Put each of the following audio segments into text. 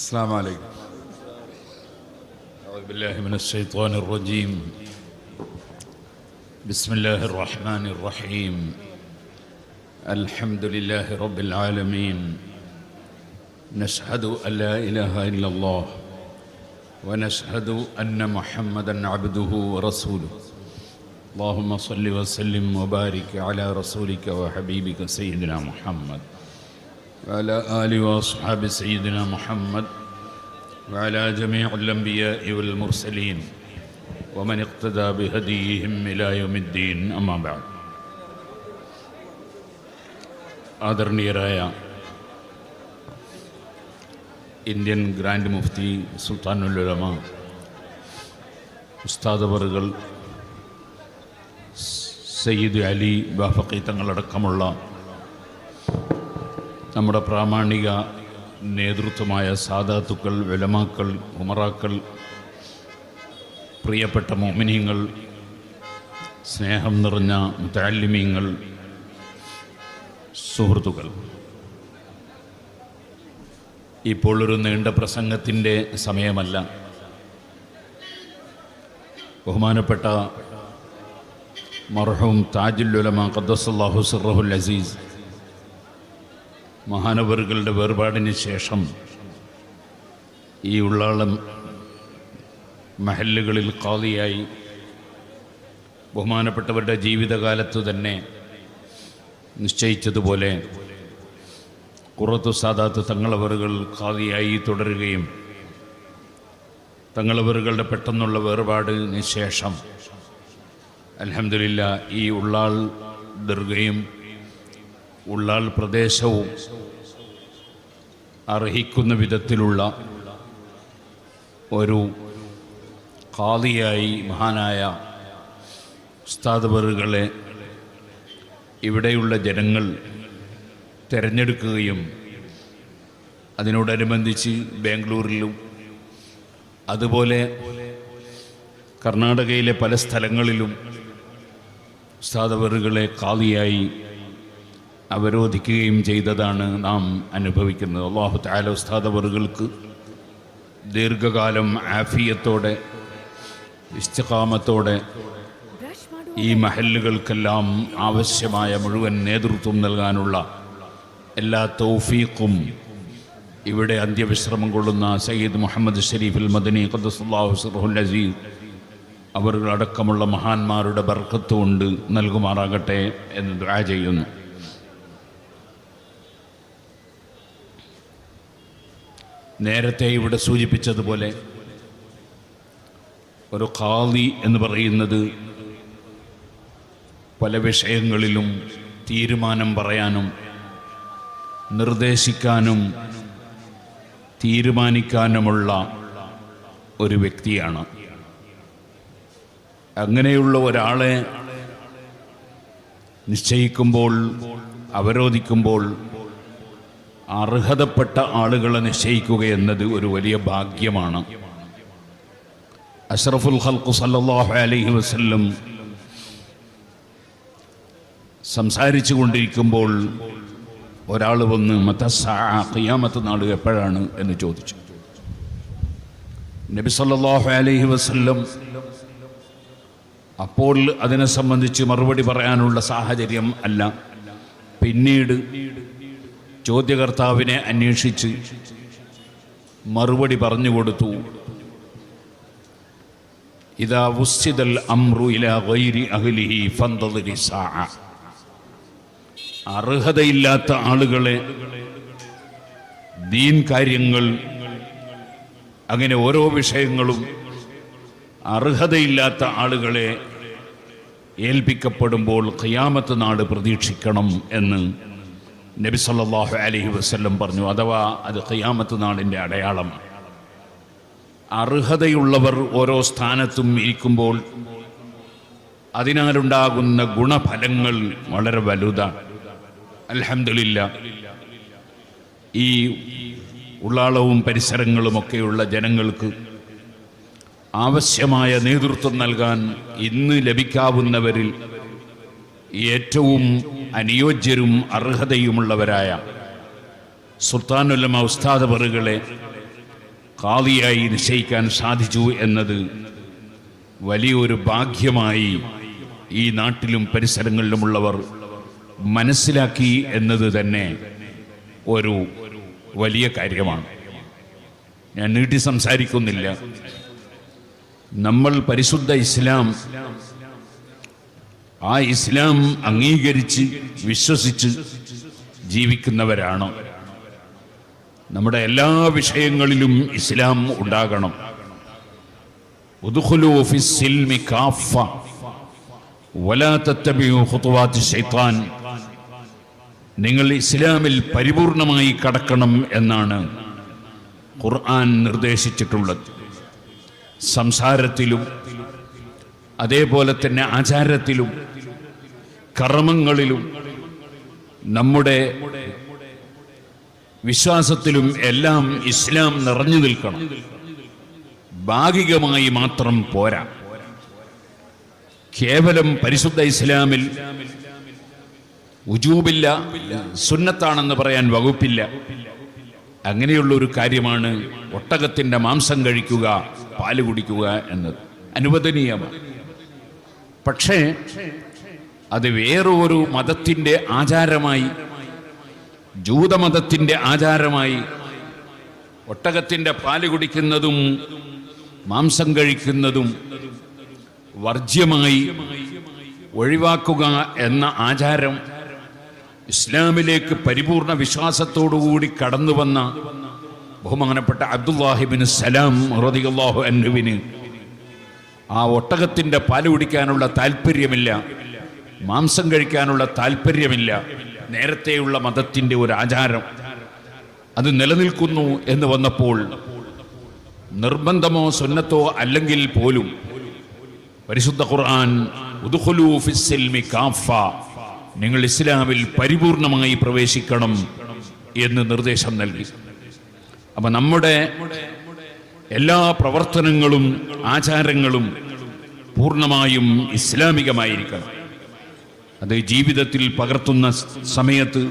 السلام عليكم. أعوذ بالله من الشيطان الرجيم. بسم الله الرحمن الرحيم. الحمد لله رب العالمين. نشهد أن لا إله إلا الله ونشهد أن محمدا عبده ورسوله. اللهم صل وسلم وبارك على رسولك وحبيبك سيدنا محمد وعلى آله وأصحاب سيدنا محمد وعلى جميع الأنبياء والمرسلين ومن اقتدى بهديهم إلى يوم الدين. أما بعد. ആദരണീയരായ Indian grand Mufti സുൽത്താനുൽ ഉലമ ഉസ്താദ് അവറുകൾ, സയ്യിദ് അലി ബാഫഖി തങ്ങളടക്കമുള്ള നമ്മുടെ പ്രാമാണിക നേതൃത്വമായ സാദാത്തുക്കൾ, ഉലമാക്കൾ, ഉമറാക്കൾ, പ്രിയപ്പെട്ട മുഅ്മിനീങ്ങൾ, സ്നേഹം നിറഞ്ഞ മുതഅല്ലിമീങ്ങൾ, സുഹൃത്തുക്കൾ, ഇപ്പോൾ ഒരു നീണ്ട പ്രസംഗത്തിൻ്റെ സമയമല്ല. ബഹുമാനപ്പെട്ട മർഹൂം താജുൽ ഉലമ ഖദ്ദസല്ലാഹു സിർറഹുൽ അസീസ് മഹാനവറുകളുടെ വേർപാടിന് ശേഷം ഈ ഉള്ളാളം മഹല്ലുകളിൽ ഖാദിയായി ബഹുമാനപ്പെട്ടവരുടെ ജീവിതകാലത്തു തന്നെ നിശ്ചയിച്ചതുപോലെ ഖുറത്തു സാദാത്ത് തങ്ങളവറുകൾ ഖാദിയായി തുടരുകയും തങ്ങളവറുകളുടെ പെട്ടെന്നുള്ള വേർപാടിന് ശേഷം അൽഹംദുലില്ലാ ഈ ഉള്ളാൾ ദർഗയും ഉള്ളാൾ പ്രദേശവും അർഹിക്കുന്ന വിധത്തിലുള്ള ഒരു ഖാദിയായി മഹാനായ ഉസ്താദ് അവറുകളെ ഇവിടെയുള്ള ജനങ്ങൾ തിരഞ്ഞെടുക്കുകയും അതിനോടനുബന്ധിച്ച് ബാംഗ്ലൂരിലും അതുപോലെ കർണാടകയിലെ പല സ്ഥലങ്ങളിലും ഉസ്താദ് അവറുകളെ ഖാദിയായി അവരോധിക്കുകയും ചെയ്തതാണ് നാം അനുഭവിക്കുന്നത്. അല്ലാഹു തആല ഉസ്താദ് അവറുകൾക്ക് ദീർഘകാലം ആഫിയത്തോടെ ഇസ്തിഖാമത്തോടെ ഈ മഹല്ലുകൾക്കെല്ലാം ആവശ്യമായ മുഴുവൻ നേതൃത്വം നൽകാനുള്ള എല്ലാ തൗഫീഖും ഇവിടെ അന്ത്യവിശ്രമം കൊള്ളുന്ന സയ്യിദ് മുഹമ്മദ് ഷരീഫുൽ മദനി ഖദ്ദസല്ലാഹു സിർറഹുൽ അസീസ് അവരടക്കമുള്ള മഹാന്മാരുടെ ബർക്കത്ത് കൊണ്ട് നൽകുമാറാകട്ടെ എന്ന് ദുആ ചെയ്യുന്നു. നേരത്തെ ഇവിടെ സൂചിപ്പിച്ചതുപോലെ ഒരു ഖാദി എന്ന് പറയുന്നത് പല വിഷയങ്ങളിലും തീരുമാനം പറയാനും നിർദ്ദേശിക്കാനും തീരുമാനിക്കാനുമുള്ള ഒരു വ്യക്തിയാണ്. അങ്ങനെയുള്ള ഒരാളെ നിശ്ചയിക്കുമ്പോൾ, അവരോധിക്കുമ്പോൾ അർഹതപ്പെട്ട ആളുകളെ നിശ്ചയിക്കുക എന്നത് ഒരു വലിയ ഭാഗ്യമാണ്. അഷ്റഫുൽ ഖൽഖ് സല്ലല്ലാഹു അലൈഹി വസല്ലം സംസാരിച്ചു കൊണ്ടിരിക്കുമ്പോൾ ഒരാൾ വന്ന് മതസ്സാഅ, ഖിയാമത്ത് നാൾ എപ്പോഴാണ് എന്ന് ചോദിച്ചു. നബി സല്ലല്ലാഹു അലൈഹി വസല്ലം അപ്പോൾ അതിനെ സംബന്ധിച്ച് മറുപടി പറയാനുള്ള സാഹചര്യം അല്ല. പിന്നീട് ചോദ്യകർത്താവിനെ അന്വേഷിച്ച് മറുപടി പറഞ്ഞു കൊടുത്തു. ഇദാ വുസ്സിദൽ അംറു ഇലാ ഗൈരി അഹ്ലിഹി ഫന്തദിരി സാഅ. അർഹതയില്ലാത്ത ആളുകളെ, ദീൻ കാര്യങ്ങൾ, അങ്ങനെ ഓരോ വിഷയങ്ങളും അർഹതയില്ലാത്ത ആളുകളെ ഏൽപ്പിക്കപ്പെടുമ്പോൾ ഖിയാമത്ത് നാട് പ്രതീക്ഷിക്കണം എന്ന് നബി സല്ലല്ലാഹു അലൈഹി വസല്ലം പറഞ്ഞു. അഥവാ അത് ഖിയാമത്ത് നാളിൻ്റെ അടയാളമാണ്. അർഹതയുള്ളവർ ഓരോ സ്ഥാനത്തും ഇരിക്കുമ്പോൾ അതിനാലുണ്ടാകുന്ന ഗുണഫലങ്ങൾ വളരെ വലുതാണ്. അൽഹംദുലില്ലാ ഈ ഉള്ളാളവും പരിസരങ്ങളുമൊക്കെയുള്ള ജനങ്ങൾക്ക് ആവശ്യമായ നേതൃത്വം നൽകാൻ ഇന്ന് ലഭിക്കാവുന്നവരിൽ ഏറ്റവും അനുയോജ്യരും അർഹതയുമുള്ളവരായ സുൽത്താനുൽ ഉലമ ഉസ്താദ് അവറുകളെ ഖാദിയായി നിശ്ചയിക്കാൻ സാധിച്ചു എന്നത് വലിയൊരു ഭാഗ്യമായി ഈ നാട്ടിലും പരിസരങ്ങളിലുമുള്ളവർ മനസ്സിലാക്കി എന്നത് തന്നെ ഒരു വലിയ കാര്യമാണ്. ഞാൻ നീട്ടി സംസാരിക്കുന്നില്ല. നമ്മൾ പരിശുദ്ധ ഇസ്ലാം, ആ ഇസ്ലാം അംഗീകരിച്ച് വിശ്വസിച്ച് ജീവിക്കുന്നവരാണ്. നമ്മുടെ എല്ലാ വിഷയങ്ങളിലും ഇസ്ലാം ഉണ്ടാകണം. ഉദ്ഖുലൂ ഫിസ്സിൽമി കാഫ വലാ തത്തബിഉ ഖുതുവാതി ശൈത്താൻ. നിങ്ങൾ ഇസ്ലാമിൽ പരിപൂർണമായി കടക്കണം എന്നാണ് ഖുർആൻ നിർദ്ദേശിച്ചിട്ടുള്ളത്. സംസാരത്തിലും അതേപോലെ തന്നെ ആചാരത്തിലും കർമ്മങ്ങളിലും നമ്മുടെ വിശ്വാസത്തിലും എല്ലാം ഇസ്ലാം നിറഞ്ഞു നിൽക്കണം. ഭാഗികമായി മാത്രം പോരാ. കേവലം പരിശുദ്ധ ഇസ്ലാമിൽ ഉജൂബില്ല, സുന്നത്താണെന്ന് പറയാൻ വകുപ്പില്ല. അങ്ങനെയുള്ള ഒരു കാര്യമാണ് ഒട്ടകത്തിൻ്റെ മാംസം കഴിക്കുക, പാല് കുടിക്കുക എന്നത് അനുവദനീയമാണ്. പക്ഷേ അത് വേറൊരു മതത്തിൻ്റെ ആചാരമായി, ജൂതമതത്തിൻ്റെ ആചാരമായി ഒട്ടകത്തിൻ്റെ പാല് കുടിക്കുന്നതും മാംസം കഴിക്കുന്നതും വർജ്യമായി ഒഴിവാക്കുക എന്ന ആചാരം ഇസ്ലാമിലേക്ക് പരിപൂർണ വിശ്വാസത്തോടുകൂടി കടന്നു വന്ന ബഹുമാനപ്പെട്ട അബ്ദുല്ലാഹിബ്നു സലാം റളിയല്ലാഹു അൻഹുവിന് ആ ഒട്ടകത്തിൻ്റെ പാല് കുടിക്കാനുള്ള താല്പര്യമില്ല, മാംസം കഴിക്കാനുള്ള താല്പര്യമില്ല. നേരത്തെയുള്ള മതത്തിൻ്റെ ഒരു ആചാരം അത് നിലനിൽക്കുന്നു എന്ന് വന്നപ്പോൾ നിർബന്ധമോ സുന്നത്തോ അല്ലെങ്കിൽ പോലും പരിശുദ്ധ ഖുർആൻ ഉദ്ഖുലൂ ഫിസ്സിൽമി കാഫ, നിങ്ങൾ ഇസ്ലാമിൽ പരിപൂർണമായി പ്രവേശിക്കണം എന്ന് നിർദ്ദേശം നൽകി. അപ്പം നമ്മുടെ എല്ലാ പ്രവർത്തനങ്ങളും ആചാരങ്ങളും പൂർണ്ണമായും ഇസ്ലാമികമായിരിക്കണം. അത് ജീവിതത്തിൽ പകർത്തുന്ന സമയത്ത്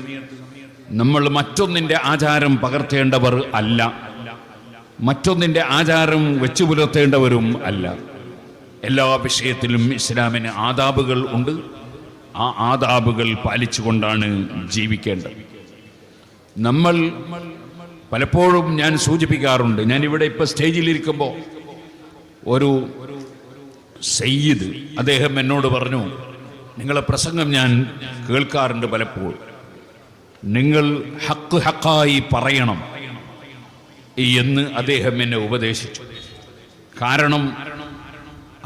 നമ്മൾ മറ്റൊന്നിൻ്റെ ആചാരം പകർത്തേണ്ടവർ അല്ല, മറ്റൊന്നിൻ്റെ ആചാരം വെച്ചു പുലർത്തേണ്ടവരും അല്ല. എല്ലാ വിഷയത്തിലും ഇസ്ലാമിന് ആദാബുകൾ ഉണ്ട്. ആ ആദാബുകൾ പാലിച്ചുകൊണ്ടാണ് ജീവിക്കേണ്ടത്. നമ്മൾ പലപ്പോഴും ഞാൻ സൂചിപ്പിക്കാറുണ്ട്, ഞാനിവിടെ ഇപ്പോൾ സ്റ്റേജിലിരിക്കുമ്പോൾ ഒരു സയ്യിദ് അദ്ദേഹം എന്നോട് പറഞ്ഞു, നിങ്ങളെ പ്രസംഗം ഞാൻ കേൾക്കാറുണ്ട് പലപ്പോഴും, നിങ്ങൾ ഹക്ക് ഹക്കായി പറയണം എന്ന് അദ്ദേഹം എന്നെ ഉപദേശിച്ചു. കാരണം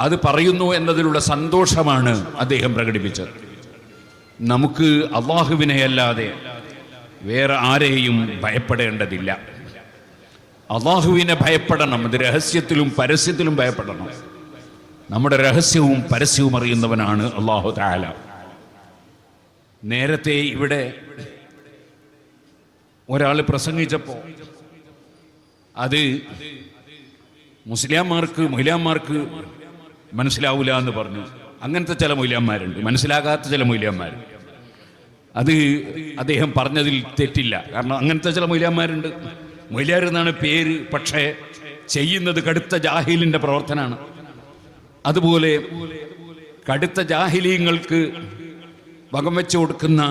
അത് പറയുന്നു എന്നതിലുള്ള സന്തോഷമാണ് അദ്ദേഹം പ്രകടിപ്പിച്ചത്. നമുക്ക് അല്ലാഹുവിനെ അല്ലാതെ വേറെ ആരെയും ഭയപ്പെടേണ്ടതില്ല. അല്ലാഹുവിനെ ഭയപ്പെടണം. അത് രഹസ്യത്തിലും പരസ്യത്തിലും ഭയപ്പെടണം. നമ്മുടെ രഹസ്യവും പരസ്യവും അറിയുന്നവനാണ് അല്ലാഹു തആല. നേരത്തെ ഇവിടെ ഒരാൾ പ്രസംഗിച്ചപ്പോൾ അത് മൊയ്ലാന്മാർക്ക് മനസ്സിലാവില്ല എന്ന് പറഞ്ഞു. അങ്ങനത്തെ ചില മൊയ്ലാന്മാരുണ്ട്, മനസ്സിലാകാത്ത ചില മൊയ്ലാന്മാർ. അത് അദ്ദേഹം പറഞ്ഞതിൽ തെറ്റില്ല. കാരണം അങ്ങനത്തെ ചില മൊയ്ലാന്മാരുണ്ട്. മൊയ്ലാർ എന്നാണ് പേര്, പക്ഷേ ചെയ്യുന്നത് കടുത്ത ജാഹിലിൻ്റെ പ്രവർത്തനമാണ്. അതുപോലെ കടുത്ത ജാഹിലീങ്ങൾക്ക് വകം വെച്ചു കൊടുക്കുന്ന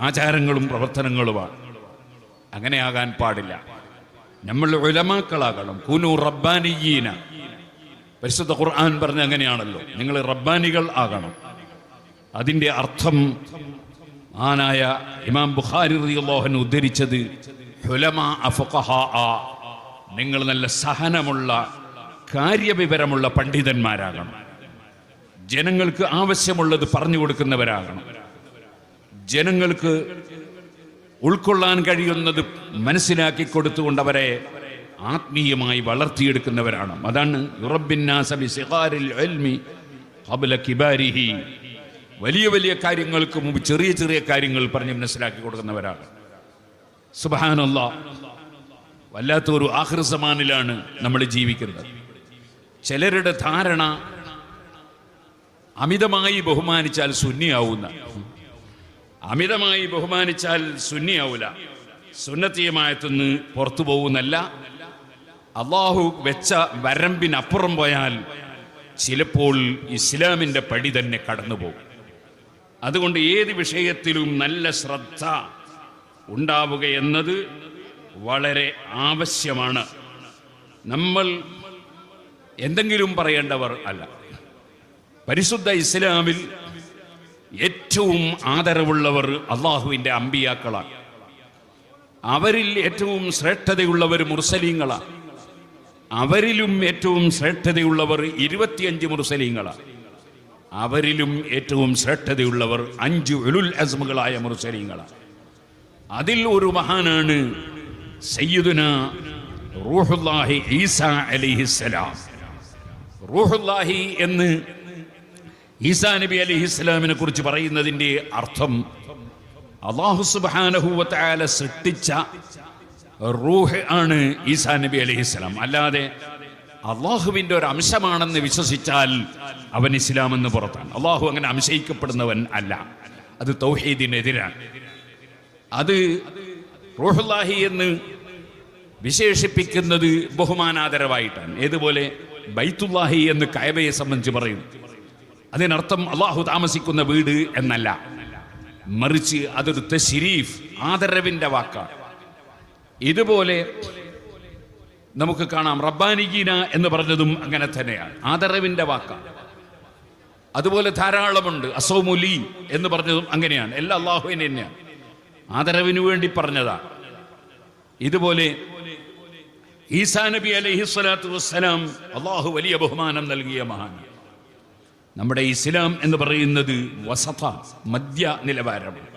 ആചാരങ്ങളും പ്രവർത്തനങ്ങളുമാണ്. അങ്ങനെയാകാൻ പാടില്ല. നമ്മൾ ഉലമാക്കളാകണം. കൂനു റബ്ബാനിയീന, പരിശുദ്ധ ഖുർആൻ പറഞ്ഞ അങ്ങനെയാണല്ലോ, നിങ്ങൾ റബ്ബാനികൾ ആകണം. അതിൻ്റെ അർത്ഥം ആനായ ഇമാം ബുഖാരി റളിയല്ലാഹു അൻഹു ഉദ്ധരിച്ചത് ഉലമാ ഫുഖഹാ, നിങ്ങൾ നല്ല സഹനമുള്ള കാര്യവിവരമുള്ള പണ്ഡിതന്മാരാകണം. ജനങ്ങൾക്ക് ആവശ്യമുള്ളത് പറഞ്ഞു കൊടുക്കുന്നവരാകണം. ജനങ്ങൾക്ക് ഉൾക്കൊള്ളാൻ കഴിയുന്നത് മനസ്സിലാക്കി കൊടുത്തുകൊണ്ട് അവരെ ആത്മീയമായി വളർത്തിയെടുക്കുന്നവരാണ്. അതാണ് യുറബ്ബിന്നാസ ബിസിഗാരിൽ ഇൽമി ഖബ്ല കിബാരിഹി. വലിയ വലിയ കാര്യങ്ങൾക്ക് മുമ്പ് ചെറിയ ചെറിയ കാര്യങ്ങൾ പറഞ്ഞ് മനസ്സിലാക്കി കൊടുക്കുന്നവരാണ്. സുബ്ഹാനല്ലാഹ്, വല്ലാത്തൊരു ആഖിർ സമാനിലാണ് നമ്മൾ ജീവിക്കുന്നത്. ചിലരുടെ ധാരണ അമിതമായി ബഹുമാനിച്ചാൽ സുന്നിയാവുന്ന, അമിതമായി ബഹുമാനിച്ചാൽ സുന്നിയാവൂല, സുന്നത്തിയമായത്തുനിന്ന് പുറത്തു പോകുന്നല്ല, അള്ളാഹു വെച്ച വരമ്പിനപ്പുറം പോയാൽ ചിലപ്പോൾ ഇസ്ലാമിൻ്റെ പടി തന്നെ കടന്നുപോകും. അതുകൊണ്ട് ഏത് വിഷയത്തിലും നല്ല ശ്രദ്ധ ഉണ്ടാവുക എന്നത് വളരെ ആവശ്യമാണ്. നമ്മൾ എന്തെങ്കിലും പറയേണ്ടവർ അല്ല. പരിശുദ്ധ ഇസ്ലാമിൽ ഏറ്റവും ആദരവുള്ളവർ അള്ളാഹുവിൻ്റെ അമ്പിയാക്കളാണ്. അവരിൽ ഏറ്റവും ശ്രേഷ്ഠതയുള്ളവർ മുർസലീങ്ങളാണ്. അവരിലും ഏറ്റവും ശ്രേഷ്ഠതയുള്ളവർ 25 മുർസലീങ്ങളാണ്. അവരിലും ഏറ്റവും ശ്രേഷ്ഠതയുള്ളവർ 5 ഉലുൽ അസ്മുകളായ മുർസലീങ്ങളാണ്. അതിൽ ഒരു മഹാനാണ് സയ്യിദുന റൂഹുല്ലാഹി ഈസാ അലൈഹിസ്സലാം. റൂഹുല്ലാഹി എന്ന് ഈസാ നബി അലൈഹിസ്സലാമിനെ കുറിച്ച് പറയുന്നതിൻ്റെ അർത്ഥം അല്ലാഹു സുബ്ഹാനഹു വ തആല സൃഷ്ടിച്ച റൂഹ് ആണ് ഈസാ നബി അലൈഹിസ്സലാം. അല്ലാതെ അള്ളാഹുവിൻ്റെ ഒരു അംശമാണെന്ന് വിശ്വസിച്ചാൽ അവൻ ഇസ്ലാം എന്ന് പുറത്താണ്. അള്ളാഹു അങ്ങനെ അംശയിക്കപ്പെടുന്നവൻ അല്ല. അത് തൗഹീദിനെതിരാണ്. അത് റൂഹുല്ലാഹി എന്ന് വിശേഷിപ്പിക്കുന്നത് ബഹുമാനാദരവായിട്ടാണ്. ഏതുപോലെ ബൈത്തുല്ലാഹി എന്ന് കഅബയെ സംബന്ധിച്ച് പറയും. അതിനർത്ഥം അള്ളാഹു താമസിക്കുന്ന വീട് എന്നല്ല, മറിച്ച് അതൊരു തശ്രീഫ്, ആദരവിൻ്റെ വാക്കാണ്. ഇതുപോലെ നമുക്ക് കാണാം റബ്ബാനിഗീന എന്ന് പറഞ്ഞതും അങ്ങനെ തന്നെയാണ്, ആദരവിൻ്റെ വാക്കാണ്. അതുപോലെ ധാരാളമുണ്ട്. അസൗമുലി എന്ന് പറഞ്ഞതും അങ്ങനെയാണ്. എല്ലാം അള്ളാഹുവിനെ തന്നെയാണ്, ആദരവിന് വേണ്ടി പറഞ്ഞതാണ്. ഇതുപോലെ ഈസാ നബി അലൈഹിസ്സലാത്തു വസ്സലാം അള്ളാഹു വലിയ ബഹുമാനം നൽകിയ മഹാനാണ്. നമ്മുടെ ഇസ്ലാം എന്ന് പറയുന്നത് വസത, മധ്യ നിലവാരമാണ്.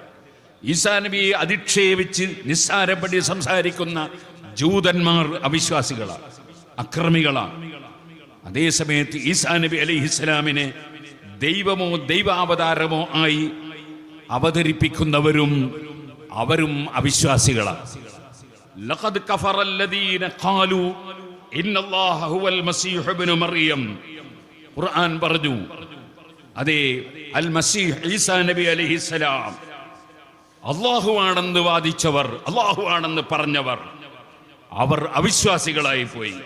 ഈസാ നബിയെ അധിക്ഷേപിച്ച് നിസ്സാരപ്പെടി സംസാരിക്കുന്ന ജൂതന്മാർ അവിശ്വാസികളാണ്, അക്രമികളാണ്. അതേസമയത്ത് ഈസാ നബി അലൈഹിസ്സലാമിനെ ദൈവമോ ദൈവാവതാരമോ ആയി അവതരിപ്പിക്കുന്നവരും അവരും അവിശ്വാസികളാണ്. ലഖദ് കഫറല്ലദീന ഖാലു ഇന്നല്ലാഹ ഹുവൽ മസീഹ് ഇബ്നു മറിയം. ഖുർആൻ പറഞ്ഞു, അതേ അൽ മസീഹ് ഈസാ നബി അലൈഹിസ്സലാം അല്ലാഹു ആണെന്ന് വാദിച്ചവർ, അല്ലാഹു ആണെന്ന് പറഞ്ഞവർ, അവർ അവിശ്വാസികളായി പോയി.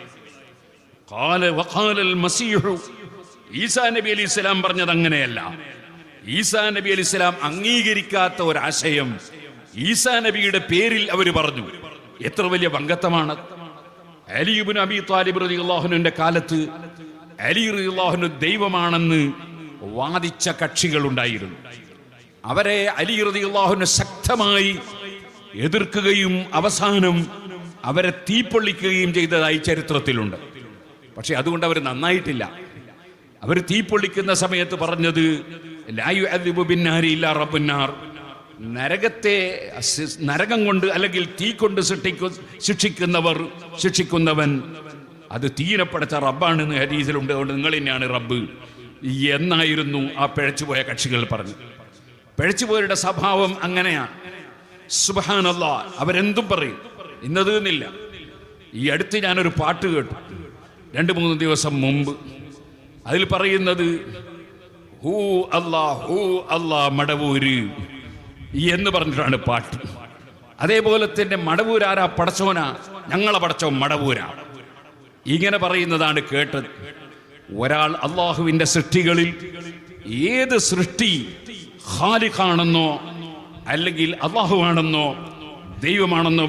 വഖാലൽ മസീഹു, ഈസാ നബി അലൈഹിസ്സലാം പറഞ്ഞത് അങ്ങനെയല്ല. ഈസാ നബി അലൈഹിസ്സലാം അംഗീകരിക്കാത്ത ഒരാശയം ഈസാ നബിയുടെ പേരിൽ അവർ പറഞ്ഞു. എത്ര വലിയ വങ്കത്തമാണ്! അലി ഇബ്നു അബീ ത്വാലിബ് റളിയല്ലാഹു അൻഹുവിന്റെ കാലത്ത് അലി റളിയല്ലാഹു അൻഹു ദൈവമാണെന്ന് വാദിച്ച കക്ഷികളുണ്ടായിരുന്നു. അവരെ അലി റളിയല്ലാഹു അൻഹു ശക്തമായി എതിർക്കുകയും അവസാനം അവരെ തീപ്പൊള്ളിക്കുകയും ചെയ്തതായി ചരിത്രത്തിലുണ്ട്. പക്ഷെ അതുകൊണ്ട് അവർ നന്നായിട്ടില്ല. അവർ തീപ്പൊള്ളിക്കുന്ന സമയത്ത് പറഞ്ഞത് ലാ യുഅദ്ദിബു ബിന്നാരി ഇല്ലാ റബ്ബുന്നാർ, നരകം കൊണ്ട് അല്ലെങ്കിൽ തീ കൊണ്ട് ശിക്ഷിക്കുന്നവൻ അത് തീരെ പടച്ച റബ്ബാണെന്ന് ഹദീസിലുണ്ട്. അതുകൊണ്ട് നിങ്ങൾ തന്നെയാണ് റബ്ബ് എന്നായിരുന്നു ആ പിഴച്ചുപോയ കക്ഷികൾ പറഞ്ഞു. പിഴച്ചുപോയവരുടെ സ്വഭാവം അങ്ങനെയാണ്. സുബ്ഹാനല്ലാഹ്, അവരെന്തും പറയും, ഇന്നത് എന്നില്ല. ഈ അടുത്ത് ഞാനൊരു പാട്ട് കേട്ടു 2-3 ദിവസം മുമ്പ്. അതിൽ പറയുന്നത് ഹൂ അല്ലാ മടവൂര് എന്ന് പറഞ്ഞിട്ടാണ് പാട്ട്. അതേപോലെ തന്നെ മടവൂരാരാ? പടച്ചോനാ, ഞങ്ങളെ പടച്ചോൻ മടവൂരാ. ഇങ്ങനെ പറയുന്നതാണ് കേട്ടത്. ഒരാൾ അള്ളാഹുവിൻ്റെ സൃഷ്ടികളിൽ ഏത് സൃഷ്ടി ഖാലിഖാണെന്നോ അല്ലെങ്കിൽ അള്ളാഹുവാണെന്നോ ദൈവമാണെന്നോ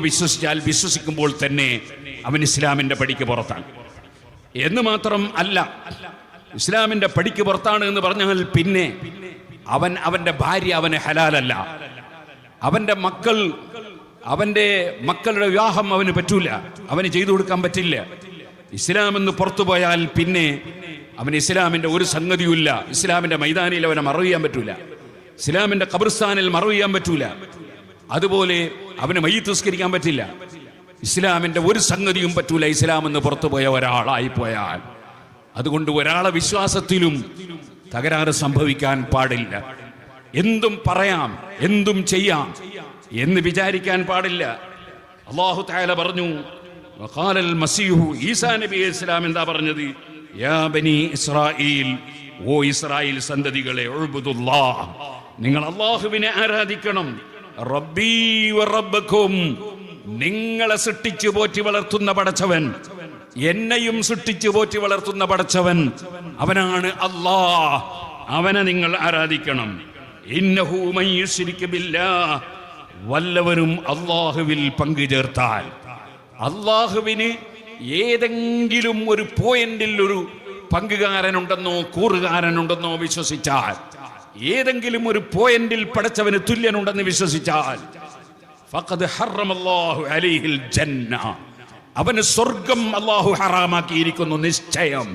വിശ്വസിക്കുമ്പോൾ തന്നെ അവൻ ഇസ്ലാമിൻ്റെ പടിക്ക് പുറത്താണ്. എന്ന് മാത്രം അല്ല, ഇസ്ലാമിൻ്റെ പടിക്ക് പുറത്താണ് എന്ന് പറഞ്ഞാൽ പിന്നെ അവൻ്റെ ഭാര്യ അവന് ഹലാലല്ല, അവൻ്റെ മക്കളുടെ വിവാഹം അവന് പറ്റൂല, അവന് ചെയ്തു കൊടുക്കാൻ പറ്റില്ല. ഇസ്ലാമെന്ന് പുറത്തു പോയാൽ പിന്നെ അവന് ഇസ്ലാമിൻ്റെ ഒരു സംഗതിയുമില്ല. ഇസ്ലാമിൻ്റെ മൈതാനിയിൽ അവനെ മറവിയാൻ പറ്റൂല, ഇസ്ലാമിൻ്റെ ഖബർസ്ഥാനിൽ മറവിയാൻ പറ്റൂല. അതുപോലെ അവന് മയ്യിത്ത് നിസ്കരിക്കാൻ പറ്റില്ല. ഇസ്ലാമിൻ്റെ ഒരു സംഗതിയും പറ്റൂല ഇസ്ലാമെന്ന് പുറത്തുപോയ ഒരാളായി പോയാൽ. അതുകൊണ്ട് ഒരാളെ വിശ്വാസത്തിലും തകരാറ് സംഭവിക്കാൻ പാടില്ല. എന്തും പറയാം, എന്തും ചെയ്യാം എന്ന് വിചാരിക്കാൻ പാടില്ല. അല്ലാഹു തആല പറഞ്ഞു, വഖാലൽ മസീഹു, ഈസാ നബി അലൈഹി സ്വലാം എന്താ പറഞ്ഞത്? യാ ബനി ഇസ്രായീൽ, ഓ ഇസ്രായേൽ സന്തതികളെ, ഉഅ്ബുദുല്ലാഹ്, നിങ്ങൾ അല്ലാഹുവിനെ ആരാധിക്കണം. റബ്ബീ വ റബ്ബക്കും, നിങ്ങളെ സൃഷ്ടിച്ചു പോറ്റി വളർത്തുന്ന പടച്ചവൻ, എന്നെയും സൃഷ്ടിച്ചു പോറ്റി വളർത്തുന്ന പടച്ചവൻ അവനാണ് അല്ലാഹ്. അവനെ നിങ്ങൾ ആരാധിക്കണം. ഇന്നഹു മൻ യുശ്രിക് ബില്ലാഹ്, വല്ലവരും അല്ലാഹുവിൽ പങ്കു ചേർത്താൽ, അല്ലാഹുവിന് ഏതെങ്കിലും ഒരു പോയിന്റിൽ ഒരു പങ്കുകാരനുണ്ടെന്നോ കൂറുകാരനുണ്ടെന്നോ വിശ്വസിച്ചാൽ, ഏതെങ്കിലും ഒരു പോയിന്റിൽ പടച്ചവന് തുല്യനുണ്ടെന്ന് വിശ്വസിച്ചാൽ, ഫഖദ് ഹറമല്ലാഹു അലൈഹിൽ ജന്ന, അവന് സ്വർഗം അല്ലാഹു ഹറാമാക്കിയിരിക്കുന്നു നിശ്ചയം.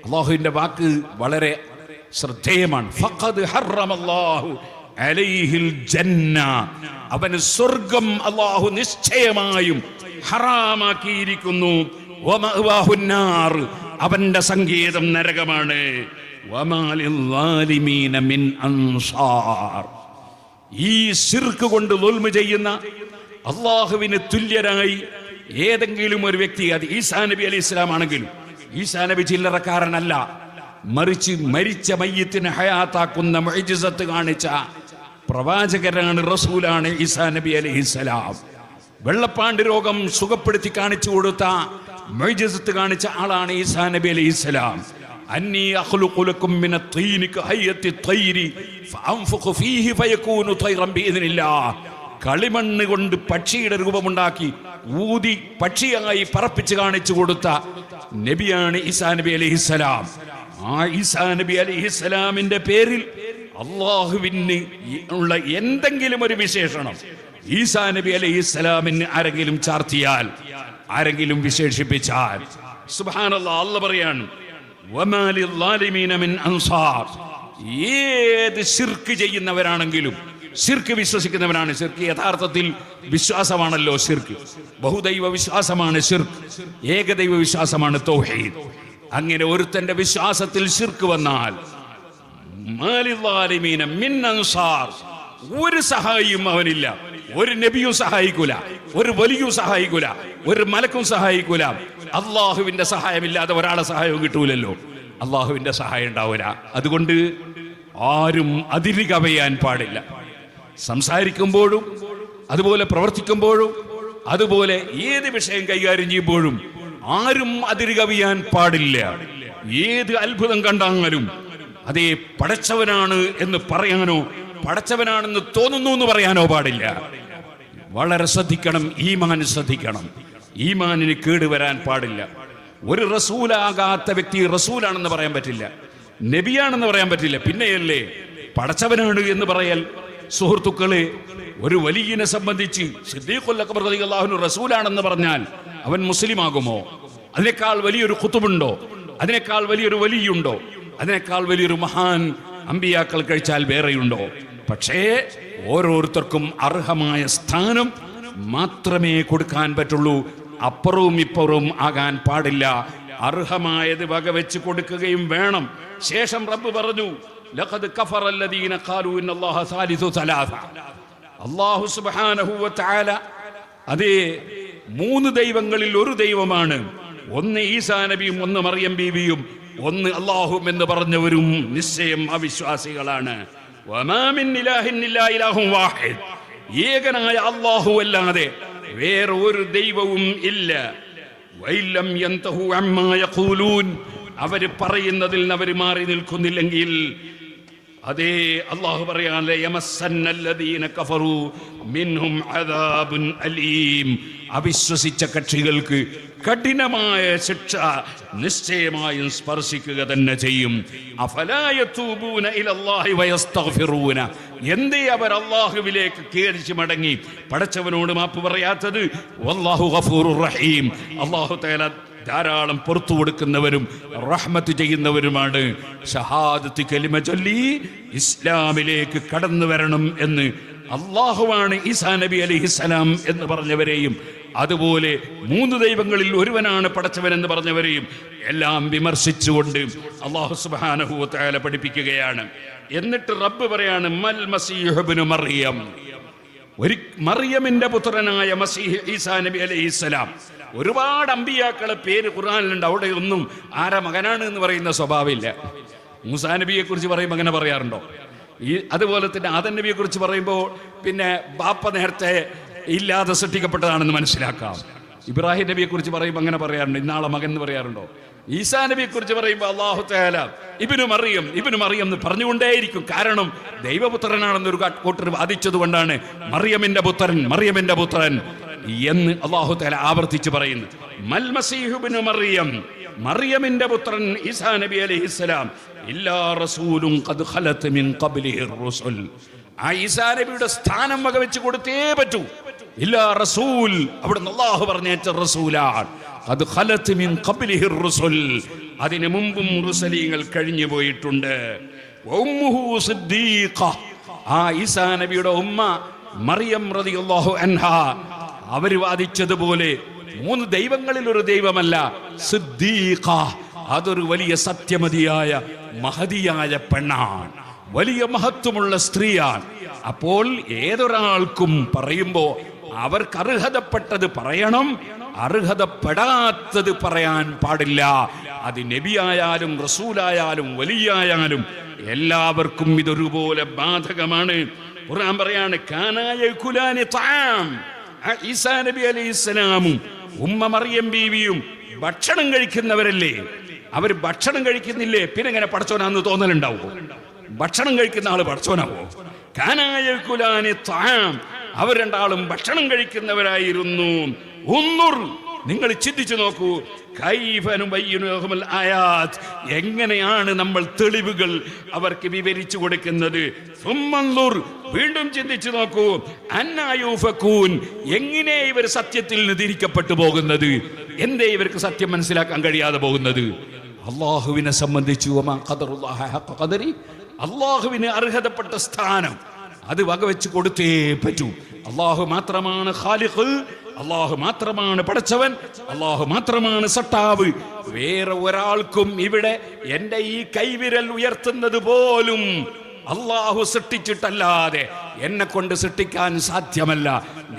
അല്ലാഹുവിന്റെ വാക്ക് വളരെ ശ്രദ്ധേയമാണ്. ഫഖദ് ഹറമല്ലാഹു അലൈഹിൽ ജന്ന, അവന് സ്വർഗം അല്ലാഹു നിശ്ചയമായും ഹറാമാക്കിയിരിക്കുന്നു. വമഅവാഹുൻ നാർ, അവന്റെ സങ്കേതം നരകമാണ്. വമാ ലിൽസാലിമീന മിൻ അൻസാർ, ഈ ശിർക്ക് കൊണ്ട് ദുൽമ് ചെയ്യുന്ന, അല്ലാഹുവിന് തുല്യരായി ഏതെങ്കിലും ഒരു വ്യക്തി, അത് ഈസാ നബി അലൈഹി ഇസ്ലാം ആണെങ്കിലും, ഈസാ നബി ചില്ലറക്കാരനല്ല, മറിച്ച് മരിച്ച മയ്യത്തിനെ ഹയാത്താക്കുന്ന മുഅ്ജിസത്ത് കാണിച്ച പ്രവാചകരാണ്, റസൂലാണ് ഈസാ നബി അലൈഹിസ്സലാം. വെള്ളപ്പാണ്ട് രോഗം സുഖപ്പെടുത്തി കാണിച്ചു കൊടുത്ത മുഅ്ജിസത്ത് കാണിച്ച ആളാണ് ഈസാ നബി അലൈഹിസ്സലാം. അന്നി അഖ്ലുഖു ലക്കും മിനത് തീനി കഹയ്യത്തി തൈരി ഫഅൻഫുഖു ഫീഹി ഫയകൂനു തൈറൻ ബിഇദ്നില്ലാഹ്, കളിമണ്ണ് കൊണ്ട് പക്ഷിയുടെ രൂപമുണ്ടാക്കി ഊതി പക്ഷിയായി പറപ്പിച്ച് കാണിച്ചു കൊടുത്ത നബിയാണ് ഈസാ നബി അലൈഹിസ്സലാം. ആ ഈസാ നബി അലൈഹിസ്സലാമിന്റെ പേരിൽ അല്ലാഹുവിന് ഉള്ള എന്തെങ്കിലും ഒരു വിശേഷണം ഈസാ നബി അലൈഹിസ്സലാമിന് ആരെങ്കിലും ചാർത്തിയാൽ, ആരെങ്കിലും വിശേഷിപ്പിച്ചാൽ, സുബ്ഹാനല്ലാഹ്, അല്ലാഹ് പറയാണ് വമാ ലിൽസാലിമീന മിൻ അൻസാർ, ഏത് ശിർക്ക് ചെയ്യുന്നവരാണെങ്കിലും, ശിർക്ക് വിശ്വസിക്കുന്നവരാണ്. ശിർക്ക് യഥാർത്ഥത്തിൽ വിശ്വാസമാണല്ലോ. ശിർക്ക് ബഹുദൈവ വിശ്വാസമാണ്. ശിർക്ക് ഏകദൈവ വിശ്വാസമാണ് തൗഹീദ്. അങ്ങനെ ഒരുത്തന്റെ വിശ്വാസത്തിൽ ശിർക്ക് വന്നാൽ മാലിദ്ദാലിമീന മിൻ അൻസാർ, ഒരു സഹായിയും അവനില്ല. ഒരു നബിയും സഹായിക്കൂല, ഒരു വലിയും സഹായിക്കൂല, ഒരു മലക്കും സഹായിക്കൂല. അള്ളാഹുവിന്റെ സഹായമില്ലാതെ ഒരാളെ സഹായവും കിട്ടൂലല്ലോ. അള്ളാഹുവിന്റെ സഹായം ഉണ്ടാവില്ല. അതുകൊണ്ട് ആരും അതിര് കവിയാൻ പാടില്ല. സംസാരിക്കുമ്പോഴും അതുപോലെ പ്രവർത്തിക്കുമ്പോഴും അതുപോലെ ഏത് വിഷയം കൈകാര്യം ചെയ്യുമ്പോഴും ആരും അതിര് കവിയാൻ പാടില്ല. ഏത് അത്ഭുതം കണ്ടാലും അതേ പടച്ചവനാണ് എന്ന് പറയാനോ പടച്ചവനാണെന്ന് തോന്നുന്നു എന്ന് പറയാനോ പാടില്ല. വളരെ ശ്രദ്ധിക്കണം. ഈമാൻ ശ്രദ്ധിക്കണം. ഈമാനിന് കേടുവരാൻ പാടില്ല. ഒരു റസൂലാകാത്ത വ്യക്തി റസൂലാണെന്ന് പറയാൻ പറ്റില്ല, നബിയാണെന്ന് പറയാൻ പറ്റില്ല. പിന്നെയല്ലേ പടച്ചവനാണ് എന്ന് പറയൽ. സുഹൃത്തുക്കളെ, ഒരു വലിയനെ സംബന്ധിച്ച് സിദ്ദീഖുൽ അക്ബർ റളിയല്ലാഹു അൻഹു റസൂലാണെന്ന് പറഞ്ഞാൽ അവൻ മുസ്ലിം ആകുമോ? അതിനേക്കാൾ വലിയൊരു ഖുതുബുണ്ടോ? അതിനേക്കാൾ വലിയൊരു വലിയുണ്ടോ? അതിനേക്കാൾ വലിയൊരു മഹാൻ അമ്പിയാക്കൾ കഴിച്ചാൽ വേറെയുണ്ടോ? പക്ഷേ ഓരോരുത്തർക്കും അർഹമായ സ്ഥാനം മാത്രമേ കൊടുക്കാൻ പറ്റുള്ളൂ. അപ്പുറവും ഇപ്പുറവും ആകാൻ പാടില്ല. അർഹമായത് വകവെച്ച് കൊടുക്കുകയും വേണം. ശേഷം റബ്ബ് പറഞ്ഞു, ലഖദ് കഫറല്ലദീന ഖാലൂ ഇന്നല്ലാഹ സാലിസു സലാസ. അല്ലാഹു സുബ്ഹാനഹു വ തആല അതേ മൂന്ന് ദൈവങ്ങളിൽ ഒരു ദൈവമാണ്. ഒന്ന് ഈസാ നബിയും, ഒന്ന് മറിയം ബീവിയും, ഒന്ന് അല്ലാഹും എന്ന് പറഞ്ഞവരും നിശ്ചയം അവിശ്വാസികളാണ്. വമാ മിൻ ഇലാഹിൻ ഇല്ലാ ഇലാഹുൻ വാഹിദ്, ഏകനായ അല്ലാഹു അല്ലാതെ വേറെ ഒരു ദൈവവും ഇല്ല. വൈലം യന്തഹു അമ്മാ യഖൂലൂൻ, അവർ പറയുന്നതിൽ നിന്ന് അവർ മാറി നിൽക്കുന്നില്ലെങ്കിൽ അതേ അല്ലാഹു പറയാൻ യമസ്സന്നല്ലദീന കഫറു മിൻഹും അദാബുൻ അലീം, അവിശ്വസിച്ച കക്ഷികൾക്ക് കഠിനമായ ശിക്ഷ നിശ്ചയമായും സ്പർശിക്കുക തന്നെ ചെയ്യും. അഫലാ യതൂബൂന ഇലല്ലാഹി വയസ്തഗ്ഫിറൂന, എന്തേ അവർ അല്ലാഹുവിലേക്ക് കേറിച്ച് മടങ്ങി പടച്ചവനോട് മാപ്പ് പറയാത്തത്? വല്ലാഹു ഗഫൂറുർ റഹീം, അല്ലാഹു തആല ധാരാളം പുറത്തു കൊടുക്കുന്നവരും റഹ്മത്ത് ചെയ്യുന്നവരുമാണ്. ഷഹാദത്ത് കലിമ ചൊല്ലി ഇസ്ലാമിലേക്ക് കടന്നു വരണം എന്ന് അല്ലാഹുവാണ് ഈസാ നബി അലൈഹിസ്സലാം എന്ന് പറഞ്ഞവരെയും, അതുപോലെ മൂന്ന് ദൈവങ്ങളിൽ ഒരുവനാണ് പടച്ചവൻ എന്ന് പറഞ്ഞവരെയും എല്ലാം വിമർശിച്ചുകൊണ്ട് അല്ലാഹു സുബ്ഹാനഹു വ തആല പഠിപ്പിക്കുകയാണ്. എന്നിട്ട് റബ്ബ് പറയാണ്, മൽ മസീഹ് ഇബ്നു മറിയം, ഒരു മറിയമിന്റെ പുത്രനായ മസീഹ് ഈസാ നബി അലൈഹിസ്സലാം. ഒരുപാട് അമ്പിയാക്കളെ പേര് ഖുർആനിലുണ്ട്. അവിടെ ഒന്നും ആരാ മകനാണ് എന്ന് പറയുന്ന സ്വഭാവമില്ല. മൂസാ നബിയെ കുറിച്ച് പറയുമ്പോൾ അങ്ങനെ പറയാറുണ്ടോ? അതുപോലെ തന്നെ ആദം നബിയെ കുറിച്ച് പറയുമ്പോൾ പിന്നെ ബാപ്പ നേരത്തെ ഇല്ലാതെ സൃഷ്ടിക്കപ്പെട്ടതാണെന്ന് മനസ്സിലാക്കാം. ഇബ്രാഹിം നബിയെ കുറിച്ച് പറയുമ്പോൾ അങ്ങനെ പറയാറുണ്ട്, ഇന്നാളെ മകൻ എന്ന് പറയാറുണ്ടോ? ഈസാ നബിയെ കുറിച്ച് പറയുമ്പോൾ അല്ലാഹു തആല ഇബ്നു മറിയം എന്ന് പറഞ്ഞുകൊണ്ടേയിരിക്കും. കാരണം ദൈവപുത്രനാണെന്നൊരു കൂട്ടർ വാദിച്ചത് കൊണ്ടാണ് മറിയമിന്റെ പുത്രൻ എന്ന് അല്ലാഹു തആല ആവർത്തിച്ച് പറയുന്നു. മൽ മസീഹു ഇബ്നു മറിയമിന്റെ പുത്രൻ ഈസാ നബി അലൈഹിസ്സലാം ഇല്ലാ റസൂലുൻ ഖദ് ഖലത് മിൻ ഖബ്ലിഹി റുസുൽ. ആ ഈസാ നബിയുടെ സ്ഥാനം വകവെച്ച് കൊടുത്തേ പറ്റൂ. ഇല്ലാ റസൂൽ, അവിടുന്ന് അല്ലാഹു പറഞ്ഞയച്ച റസൂലാണ്. ഖദ് ഖലത് മിൻ ഖബ്ലിഹി റുസുൽ, അതിനു മുമ്പും റുസലീങ്ങൾ കഴിഞ്ഞു പോയിട്ടുണ്ട്. ഉമ്മുഹു സിദ്ദീഖ, ആ ഈസാ നബിയുടെ ഉമ്മ മറിയം റളിയല്ലാഹു അൻഹാ അവർ വാദിച്ചതുപോലെ 3 ദൈവങ്ങളിൽ ഒരു ദൈവമല്ല, സിദ്ദീഖ, അതൊരു വലിയ സത്യമതിയായ മഹദിയായ പെണ്ണാണ്, വലിയ മഹത്വമുള്ള സ്ത്രീയാണ്. അപ്പോൾ ഏതൊരാൾക്കും പറയുമ്പോൾ അവർക്ക് അർഹതപ്പെട്ടത് പറയണം, അർഹതപ്പെടാത്തത് പറയാൻ പാടില്ല. അത് നബിയായാലും റസൂലായാലും വലിയായാലും എല്ലാവർക്കും ഇതൊരുപോലെ ബാധകമാണ്. ഖുർആൻ പറയാണ്, കാനായ കുലാനി തആം, ഈസാ നബി അലൈഹിസ്സലാമും ഉമ്മ മറിയം ബീവിയും ഭക്ഷണം കഴിക്കുന്നവരല്ലേ? അവർ ഭക്ഷണം കഴിക്കുന്നില്ലേ? പിന്നെ എങ്ങനെ പടച്ചോനാന്ന് തോന്നലുണ്ടാവോ? ഭക്ഷണം കഴിക്കുന്ന ആള് പടച്ചോനാവോ? കാനായ കുലാനി തആം, അവർ രണ്ടാളും ഭക്ഷണം കഴിക്കുന്നവരായിരുന്നു. നിങ്ങൾ ചിന്തിച്ചു നോക്കൂ, എങ്ങനെയാണ് നമ്മൾ തെളിവുകൾ അവർക്ക് വിവരിച്ചു കൊടുക്കുന്നത്. വീണ്ടും ചിന്തിച്ചു നോക്കൂ, അന്നായൂഫകൂൻ, എങ്ങനെ ഇവർ സത്യത്തിൽ നിന്ന് തിരിക്കപ്പെട്ടു പോകുന്നത്? എന്തേ ഇവർക്ക് സത്യം മനസ്സിലാക്കാൻ കഴിയാതെ പോകുന്നത്? അള്ളാഹുവിനെ സംബന്ധിച്ചു അള്ളാഹുവിന് അർഹതപ്പെട്ട സ്ഥാനം അത് വകവെച്ച് കൊടുത്തേ പറ്റൂ. അള്ളാഹു മാത്രമാണ് ഖാലിഖ്, അള്ളാഹു മാത്രമാണ് പടച്ചവൻ, അള്ളാഹു മാത്രമാണ് സട്ടാവ്. വേറെ ഒരാൾക്കും ഇവിടെ എൻ്റെ ഈ കൈവിരൽ ഉയർത്തുന്നത് പോലും അള്ളാഹു സൃഷ്ടിച്ചിട്ടല്ലാതെ എന്നെ കൊണ്ട് സൃഷ്ടിക്കാൻ സാധ്യമല്ല.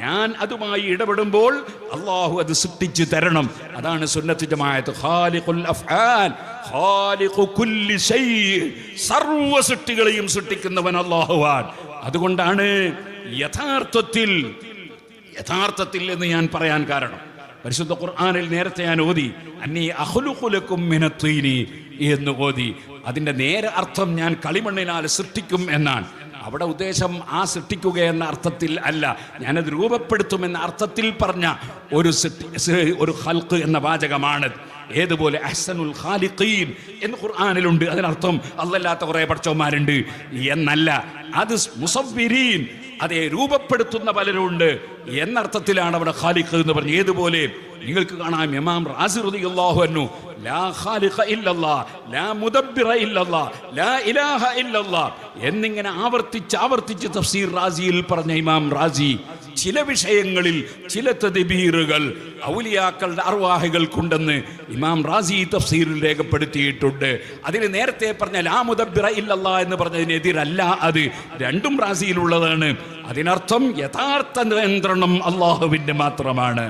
ഞാൻ അതുമായി ഇടപെടുമ്പോൾ അള്ളാഹു അത് സൃഷ്ടിച്ചു തരണം. അതാണ് സുന്നത്ത് ജമാഅത്ത്. ഖാലിഖുൽ അഫ്ആൽ, ഖാലിഖു കുല്ലി ശൈ, സർവ്വ സൃഷ്ടികളെയും സൃഷ്ടിക്കുന്നവൻ അള്ളാഹുവാൻ. അതുകൊണ്ടാണ് യഥാർത്ഥത്തിൽ എന്ന് ഞാൻ പറയാൻ കാരണം, പരിശുദ്ധ ഖുർആനിൽ നേരത്തെ ഞാൻ ഓതി, അന്നീ അഖ്ലുഖു ലക്കും മിനത്തീനി എന്ന് ഓതി. അതിൻ്റെ നേരെ അർത്ഥം ഞാൻ കളിമണ്ണിനാൽ സൃഷ്ടിക്കും എന്നാണ്. അവിടെ ഉദ്ദേശം ആ സൃഷ്ടിക്കുക എന്ന അർത്ഥത്തിൽ അല്ല, ഞാനത് രൂപപ്പെടുത്തുമെന്ന അർത്ഥത്തിൽ പറഞ്ഞ ഒരു ഖൽഖ് എന്ന വാചകമാണ്. ഏതുപോലെ അഹ്സനുൽ ഖാലിഖീൻ എന്ന് ഖുർആനിലുണ്ട്, അതിനർത്ഥം അല്ലാത്ത കുറേ പടച്ചവന്മാരുണ്ട് എന്നല്ല. അത് മുസവ്വിരീൻ, അതേ രൂപപ്പെടുത്തുന്ന പലരുണ്ട് എന്നർത്ഥത്തിലാണ് അവിടെ ഖാലിഖ് എന്ന് പറഞ്ഞു. ഏതുപോലെ നിങ്ങൾക്ക് കാണാം, ഇമാം റാസി റളിയല്ലാഹു അൻഹു ലാ ഖാലിഖ ഇല്ലല്ലാഹ്, ലാ മുദബ്ബിറ ഇല്ലല്ലാഹ്, ലാ ഇലാഹ ഇല്ലല്ലാഹ് എന്നിങ്ങനെ ആവർത്തിച്ച് തഫ്സീർ റാസിയിൽ പറഞ്ഞ ഇമാം റാസി ചില വിഷയങ്ങളിൽ ചില തദ്ബീറുകൾ ഔലിയാക്കളുടെ അർവാഹികൾക്കുണ്ടെന്ന് ഇമാം റാസി തഫ്സീറിൽ രേഖപ്പെടുത്തിയിട്ടുണ്ട്. അതിന് നേരത്തെ പറഞ്ഞ ലാ മുദബ്ബിറ ഇല്ലല്ലാഹ് എന്ന് പറഞ്ഞതിനെതിരല്ല, അത് രണ്ടും റാസിയിലുള്ളതാണ്. അതിനർത്ഥം യഥാർത്ഥ നിയന്ത്രണം അള്ളാഹുവിൻ്റെ മാത്രമാണ്.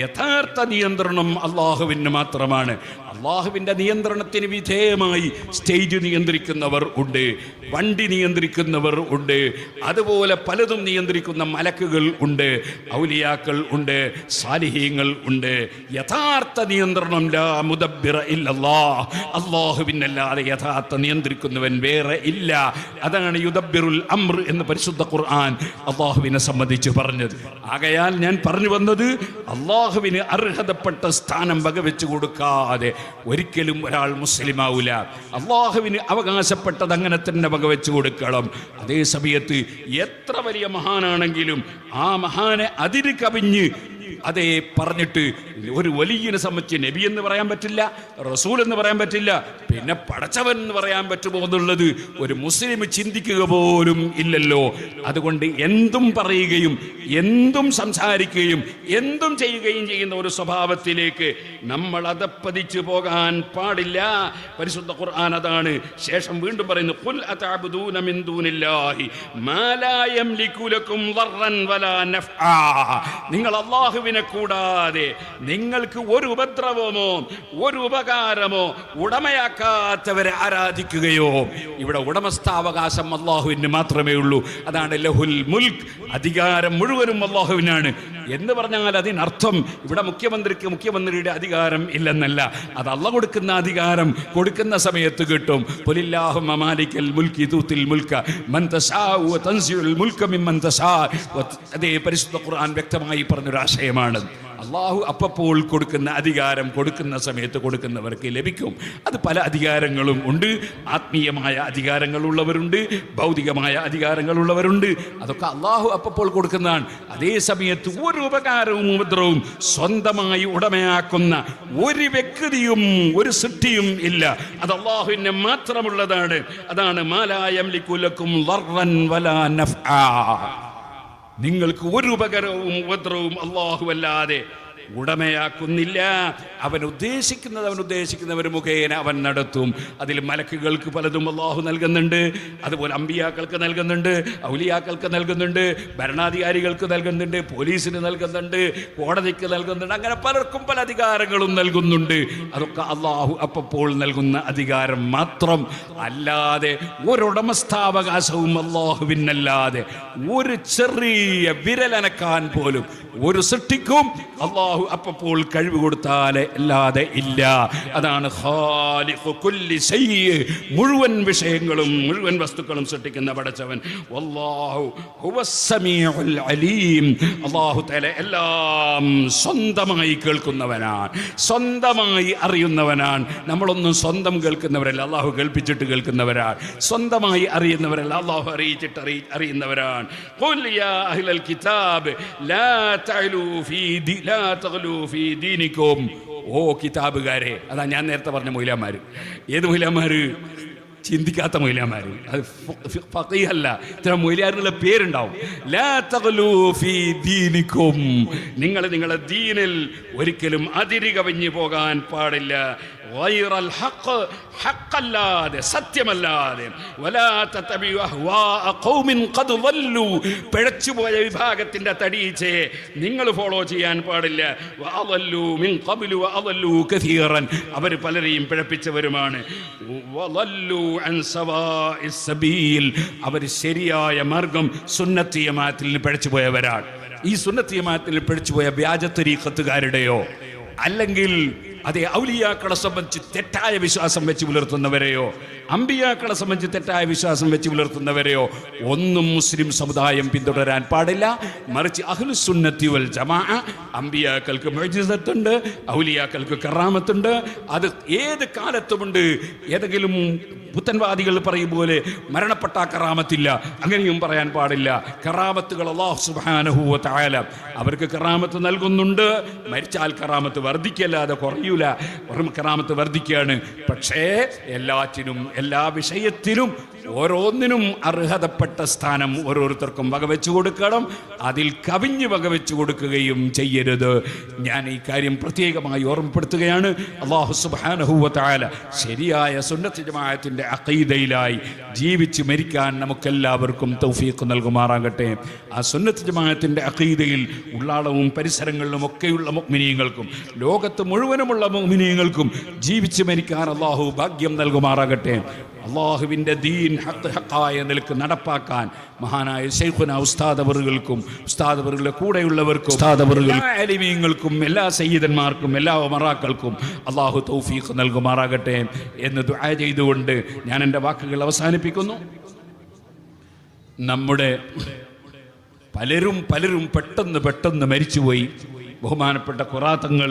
യഥാർത്ഥ നിയന്ത്രണം അള്ളാഹുവിന് മാത്രമാണ്. അള്ളാഹുവിൻ്റെ നിയന്ത്രണത്തിന് വിധേയമായി സ്റ്റേജ് നിയന്ത്രിക്കുന്നവർ ഉണ്ട്, വണ്ടി നിയന്ത്രിക്കുന്നവർ ഉണ്ട്, അതുപോലെ പലതും നിയന്ത്രിക്കുന്ന മലക്കുകൾ ഉണ്ട്, ഔലിയാക്കൾ ഉണ്ട്, സാലിഹീങ്ങൾ ഉണ്ട്. യഥാർത്ഥ നിയന്ത്രണം ലാ മുദബ്ബിറ ഇല്ലല്ലാഹ്, അള്ളാഹുവിനല്ലാതെ യഥാർത്ഥ നിയന്ത്രിക്കുന്നവൻ വേറെ ഇല്ല. അതാണ് യുദബ്ബിറുൽ അംർ എന്ന് പരിശുദ്ധ ഖുർആൻ അള്ളാഹുവിനെ സംബന്ധിച്ച് പറഞ്ഞത്. ആകയാൽ ഞാൻ പറഞ്ഞു വന്നത്, അള്ളാഹുവിന് അർഹതപ്പെട്ട സ്ഥാനം വകവെച്ചു കൊടുക്കാതെ ഒരിക്കലും ഒരാൾ മുസ്ലിം ആവൂല. അള്ളാഹുവിന് അവകാശപ്പെട്ടത് അങ്ങനെ തന്നെ വകവെച്ചു കൊടുക്കണം. അതേ സമയത്ത് എത്ര വലിയ മഹാനാണെങ്കിലും ആ മഹാനെ അതിര് കവിഞ്ഞ് അതേ പറഞ്ഞിട്ട് ഒരു വലിയനെ സംബന്ധിച്ച് നബി എന്ന് പറയാൻ പറ്റില്ല, റസൂൽ എന്ന് പറയാൻ പറ്റില്ല, പിന്നെ പടച്ചവൻ എന്ന് പറയാൻ പറ്റുമോ എന്നുള്ളത് ഒരു മുസ്ലിം ചിന്തിക്കുക പോലും ഇല്ലല്ലോ. അതുകൊണ്ട് എന്തും പറയുകയും എന്തും സംസാരിക്കുകയും എന്തും ചെയ്യുകയും ചെയ്യുന്ന ഒരു സ്വഭാവത്തിലേക്ക് നമ്മൾ അതപ്പതിച്ചു പോകാൻ പാടില്ല. പരിശുദ്ധ ഖുർആൻ അതാണ് ശേഷം വീണ്ടും പറയുന്നു, ഖുൽ അതഅബുദൂന മിൻ ദൂനില്ലാഹി മാ ലാ യംലികു ലക്കും ദർറൻ വലാ നഫ്ആ. നിങ്ങൾ അല്ലാഹുവിനെ അള്ളാഹുവിനെ കൂടാതെ നിങ്ങൾക്ക് ഒരു ഉപദ്രവമോ ഒരു ഉപകാരമോ ഉടമയാക്കാത്തവരെ ആരാധിക്കുകയോ, ഇവിടെ ഉടമസ്ഥാവകാശം അള്ളാഹുവിന് മാത്രമേ ഉള്ളൂ. അതാണ് ലഹുൽ മുൽക്ക്, അധികാരം മുഴുവനും അള്ളാഹുവിനാണ് എന്ന് പറഞ്ഞാൽ അതിനർത്ഥം ഇവിടെ മുഖ്യമന്ത്രിക്ക് മുഖ്യമന്ത്രിയുടെ അധികാരം ഇല്ലെന്നല്ല. അത് അള്ളാഹു കൊടുക്കുന്ന അധികാരം കൊടുക്കുന്ന സമയത്ത് കിട്ടും. ഖുലില്ലാഹുമ്മ മാലിക്കൽ മുൽക്കി തൂത്തിൽ മുൽക മൻ തശാഉ വ തൻസിഉൽ മുൽക മിമ്മൻ തശാ. അതേ പരിശുദ്ധ ഖുർആൻ വ്യക്തമായി പറഞ്ഞൊരു ആശയമാണ്. അള്ളാഹു അപ്പോൾ കൊടുക്കുന്ന അധികാരം കൊടുക്കുന്ന സമയത്ത് കൊടുക്കുന്നവർക്ക് ലഭിക്കും. അത് പല അധികാരങ്ങളും ഉണ്ട്. ആത്മീയമായ അധികാരങ്ങളുള്ളവരുണ്ട്, ഭൗതികമായ അധികാരങ്ങളുള്ളവരുണ്ട്. അതൊക്കെ അള്ളാഹു അപ്പോൾ കൊടുക്കുന്നതാണ്. അതേ സമയത്ത് ഒരു ഉപകാരവും ഉപദ്രവവും സ്വന്തമായി ഉടമയാക്കുന്ന ഒരു വ്യക്തിയും ഒരു സൃഷ്ടിയും ഇല്ല. അത് അള്ളാഹുവിന് മാത്രമുള്ളതാണ്. അതാണ് മാലാ യംലികു ലക്കും ദർറൻ വലാ നഫ്ആ. നിങ്ങൾക്ക് ഒരു ഉപകരവും ഉപദ്രവവും അല്ലാഹു അല്ലാതെ ഉടമയാക്കുന്നില്ല. അവൻ ഉദ്ദേശിക്കുന്നവർ മുഖേന അവൻ നടത്തും. അതിൽ മലക്കുകൾക്ക് പലതും അല്ലാഹു നൽകുന്നുണ്ട്, അതുപോലെ അമ്പിയാക്കൾക്ക് നൽകുന്നുണ്ട്, ഔലിയാക്കൾക്ക് നൽകുന്നുണ്ട്, ഭരണാധികാരികൾക്ക് നൽകുന്നുണ്ട്, പോലീസിന് നൽകുന്നുണ്ട്, കോടതിക്ക് നൽകുന്നുണ്ട്. അങ്ങനെ പലർക്കും പല അധികാരങ്ങളും നൽകുന്നുണ്ട്. അതൊക്കെ അല്ലാഹു അപ്പോൾ നൽകുന്ന അധികാരം മാത്രം. അല്ലാതെ ഒരുടമസ്ഥാവകാശവും അല്ലാഹുവിനല്ലാതെ ഒരു ചെറിയ വിരലനക്കാൻ പോലും ഒരു സൃഷ്ടിക്കും അല്ലാഹു അപ്പോൾ കഴിവ് കൊടുത്താലേ അല്ലാതെ ഇല്ല. അതാണ് ഖാലിഖു കുല്ലി ശൈഇ, മുഴുവൻ വിഷയങ്ങളും മുഴുവൻ വസ്തുക്കളും സൃഷ്ടിക്കുന്ന പടച്ചവൻ. വല്ലാഹു ഹുവസ് സമീഉൽ അലീം. അല്ലാഹു തആല എല്ലാം സ്വന്തമായി കേൾക്കുന്നവനാണ്, സ്വന്തമായി അറിയുന്നവനാണ്. നമ്മളൊന്നും സ്വന്തം കേൾക്കുന്നവരല്ല, അല്ലാഹു കേൾപ്പിച്ചിട്ട് കേൾക്കുന്നവരാണ്. സ്വന്തമായി അറിയുന്നവരല്ല, അല്ലാഹു അറിയിച്ചിട്ട് അറിയുന്നവരാണ്. ഖുൽ യാ അഹ്ലൽ കിതാബ് ലാ തഅലൂ ഫീ ദീനിക്കും. ഓ കിതാബുകാരെ, അതാ ഞാൻ നേരത്തെ പറഞ്ഞ മൗലവിമാര്. ഏത് മൗലവിമാര്? ചിന്തിക്കാത്ത മൗലവിമാര്. അത് ഫഖീഹല്ല, ഇത്തരം മൗലവിമാരുടെ പേരുണ്ടാവും. ലാ തഗ്ലൂ ഫീ ദീനിക്കും. നിങ്ങൾ നിങ്ങളുടെ ദീനിൽ ഒരിക്കലും അതിര് കവിഞ്ഞു പോകാൻ പാടില്ല. ഗൈറൽ ഹഖ്, ഹഖല്ലാതെ സത്യമല്ലാതെ. വലാ തതബിഉ അഹ്വാഅ ഖൗമിൻ ഖദ് ളല്ലു, പിഴച്ചുപോയ വിഭാഗത്തിന്റെ തടീച്ചയെ നിങ്ങൾ ഫോളോ ചെയ്യാൻ പാടില്ല. വഅളല്ലു മിൻ ഖബ്ലു വഅളല്ലു കസീറൻ, അവർ പലരെയും പിഴപ്പിച്ചവരുമാണ്. വളല്ലു അൻ സവാഇസ് സബീൽ, അവർ ശരിയായ മാർഗം സുന്നത്ത് ജമാഅത്തിൽ നിന്ന് പിഴച്ചുപോയവരാണ്. ഈ സുന്നത്ത് ജമാഅത്തിൽ പിഴച്ചുപോയ വ്യാജ തരീഖത്തുകാരുടെയോ അല്ലെങ്കിൽ അതേ ഔലിയാക്കളെ സംബന്ധിച്ച് തെറ്റായ വിശ്വാസം വെച്ച് പുലർത്തുന്നവരെയോ അമ്പിയാക്കളെ സംബന്ധിച്ച് തെറ്റായ വിശ്വാസം വെച്ച് പുലർത്തുന്നവരെയോ ഒന്നും മുസ്ലിം സമുദായം പിന്തുടരാൻ പാടില്ല. മറിച്ച് അഹ്ലുസ് സുന്നത്തി വൽ ജമാഅ, അമ്പിയാക്കൾക്ക് മുഅ്ജിസത്തുണ്ട്, ഔലിയാക്കൾക്ക് കറാമത്തുണ്ട്. അത് ഏത് കാലത്തുമുണ്ട്. ഏതെങ്കിലും പുത്തൻവാദികൾ പറയും പോലെ മരണപ്പെട്ട കറാമത്തില്ല, അങ്ങനെയും പറയാൻ പാടില്ല. കറാമത്തുകൾ അല്ലാഹു സുബ്ഹാനഹു വ തആല അവർക്ക് കറാമത്ത് നൽകുന്നുണ്ട്. മരിച്ചാൽ കറാമത്ത് വർദ്ധിക്കല്ലാതെ കുറയൂല. കറാമത്ത് വർദ്ധിക്കുകയാണ്. പക്ഷേ എല്ലാറ്റിനും എല്ലാ വിഷയത്തിലും ഓരോന്നിനും അർഹതപ്പെട്ട സ്ഥാനം ഓരോരുത്തർക്കും വകവെച്ചു കൊടുക്കണം. അതിൽ കവിഞ്ഞ് വകവെച്ചു കൊടുക്കുകയും ചെയ്യരുത്. ഞാൻ ഈ കാര്യം പ്രത്യേകമായി ഓർമ്മപ്പെടുത്തുകയാണ്. അല്ലാഹു സുബ്ഹാനഹു വ തആല ശരിയായ സുന്നത്ത് ജമാഅത്തിന്റെ അഖീദയിലായി ജീവിച്ച് മരിക്കാൻ നമുക്കെല്ലാവർക്കും തൗഫീഖ് നൽകുമാറാകട്ടെ. ആ സുന്നത്ത് ജമാഅത്തിന്റെ അഖീദയിൽ ഉള്ളാളവും പരിസരങ്ങളിലും ഒക്കെയുള്ള മുഅ്മിനീങ്ങൾക്കും ലോകത്ത് മുഴുവനുമുള്ള മുഅ്മിനീങ്ങൾക്കും ജീവിച്ച് മരിക്കാൻ അല്ലാഹു ഭാഗ്യം നൽകുമാറാകട്ടെ. അള്ളാഹുവിൻ്റെ ദീൻ ഹക്കായ നിലക്ക് നടപ്പാക്കാൻ മഹാനായ ശൈഖുന ഉസ്താദ് അവറുകൾക്കും ഉസ്താദ് അവറുകളുടെ കൂടെയുള്ളവർക്കും എല്ലാ അലിമീങ്ങൾക്കും എല്ലാ സയ്യിദന്മാർക്കും എല്ലാ ഉമറാക്കൾക്കും അള്ളാഹു തൗഫീഖ് നൽകുമാറാകട്ടെ എന്ന് ദുആ ചെയ്തുകൊണ്ട് ഞാൻ എൻ്റെ വാക്കുകൾ അവസാനിപ്പിക്കുന്നു. നമ്മുടെ പലരും പെട്ടെന്ന് മരിച്ചുപോയി. ബഹുമാനപ്പെട്ട ഖുറാത്തങ്ങൾ